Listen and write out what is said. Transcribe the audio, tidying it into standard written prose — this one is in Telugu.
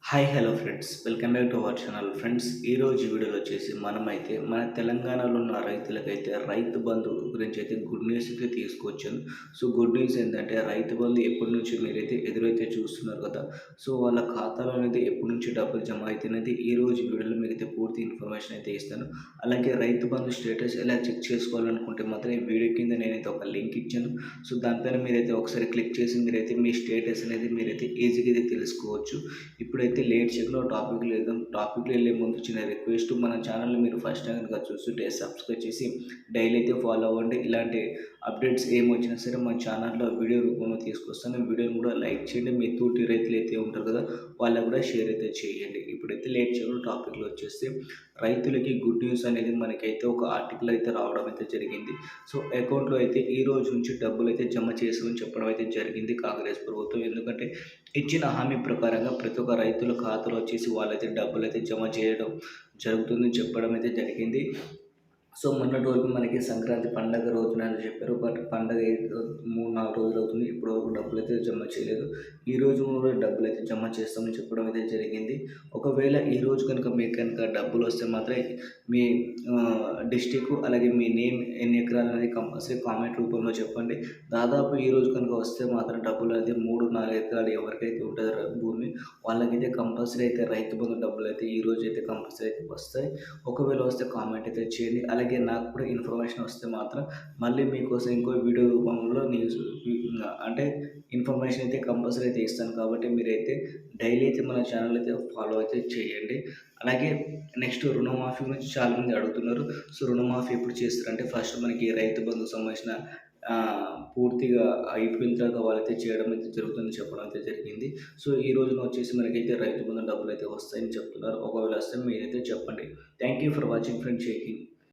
Hi hello friends, welcome back to our channel. Friends, ఈరోజు వీడియోలో వచ్చేసి మనమైతే మన తెలంగాణలో ఉన్న రైతులకైతే రైతు బంధు గురించి అయితే గుడ్ న్యూస్ అయితే తీసుకొచ్చాను. సో గుడ్ న్యూస్ ఏంటంటే రైతు బంధు ఎప్పటి నుంచి మీరైతే ఎదురైతే చూస్తున్నారు కదా. సో వాళ్ళ ఖాతాలో అనేది ఎప్పటి నుంచి డబ్బులు జమ అవుతున్నది ఈ రోజు వీడియోలో మీకైతే పూర్తి ఇన్ఫర్మేషన్ అయితే ఇస్తాను. అలాగే రైతు బంధు స్టేటస్ ఎలా చెక్ చేసుకోవాలనుకుంటే మాత్రం ఈ వీడియో కింద నేనైతే ఒక లింక్ ఇచ్చాను. సో దానిపైన మీరైతే ఒకసారి క్లిక్ చేసి మీరైతే మీ స్టేటస్ అనేది మీరైతే ఈజీగా అయితే తెలుసుకోవచ్చు. ఇప్పుడైతే లేట్ చేయకుండా టాపిక్లో వెళ్దాం. టాపిక్లో వెళ్ళే ముందు చిన్న రిక్వెస్ట్, మన ఛానల్ని మీరు ఫస్ట్ టైం కనుక చూస్తుంటే సబ్స్క్రైబ్ చేసి డైలీ అయితే ఫాలో అవ్వండి. ఇలాంటి అప్డేట్స్ ఏమొచ్చినా సరే మన ఛానల్లో వీడియో రూపంలో తీసుకొస్తాను. వీడియోని కూడా లైక్ చేయండి. మీ తోటి రైతులు అయితే ఉంటారు కదా, వాళ్ళకు కూడా షేర్ అయితే చేయండి. ఇప్పుడైతే లేట్ చేయకుండా టాపిక్లో వచ్చేస్తే రైతులకి గుడ్ న్యూస్ అనేది మనకైతే ఒక ఆర్టికల్ అయితే రావడం అయితే జరిగింది. సో అకౌంట్లో అయితే ఈ రోజు నుంచి డబ్బులు అయితే జమ చేసామని చెప్పడం అయితే జరిగింది కాంగ్రెస్ ప్రభుత్వం. ఎందుకంటే ఇచ్చిన హామీ ప్రకారంగా ప్రతి ఒక్క రైతుల ఖాతాలో వచ్చేసి వాళ్ళైతే డబ్బులైతే జమ చేయడం జరుగుతుందని చెప్పడం అయితే జరిగింది. సో మొన్నటి వరకు మనకి సంక్రాంతి పండగ రోజున అని చెప్పారు. బట్ పండగ 3-4 రోజులు అవుతుంది, ఇప్పటి వరకు డబ్బులు అయితే జమ చేయలేదు. ఈ రోజు కూడా డబ్బులు అయితే జమ చేస్తామని చెప్పడం అయితే జరిగింది. ఒకవేళ ఈ రోజు కనుక మీకు కనుక డబ్బులు వస్తే మాత్రం మీ డిస్టిక్ అలాగే మీ నేమ్ ఎన్ని ఎకరాలు అనేది కంపల్సరీ కామెంట్ రూపంలో చెప్పండి. దాదాపు ఈ రోజు కనుక వస్తే మాత్రం డబ్బులు అనేది 3-4 ఎకరాలు ఎవరికైతే ఉంటుందో భూమి, వాళ్ళకైతే కంపల్సరీ అయితే రైతు బంధు డబ్బులు అయితే ఈ రోజు అయితే కంపల్సరీ అయితే వస్తాయి. ఒకవేళ వస్తే కామెంట్ అయితే చేయండి. అలాగే నాకు కూడా ఇన్ఫర్మేషన్ వస్తే మాత్రం మళ్ళీ మీకోసం ఇంకో వీడియో రూపంలో న్యూస్ అంటే ఇన్ఫర్మేషన్ అయితే కంపల్సరీ అయితే ఇస్తాను. కాబట్టి మీరైతే డైలీ అయితే మన ఛానల్ అయితే ఫాలో అయితే చేయండి. అలాగే నెక్స్ట్ రుణమాఫీ గురించి చాలామంది అడుగుతున్నారు. సో రుణమాఫీ ఎప్పుడు చేస్తారంటే ఫస్ట్ మనకి రైతు బంధుకు సంబంధించిన పూర్తిగా అయిపోయిన తర్వాత వాళ్ళైతే చేయడం అయితే జరుగుతుందని చెప్పడం అయితే జరిగింది. సో ఈ రోజున వచ్చేసి మనకైతే రైతు బంధు డబ్బులు అయితే వస్తాయని చెప్తున్నారు. ఒకవేళ వస్తే మీరైతే చెప్పండి. Thank you for watching friends. జై హింద్.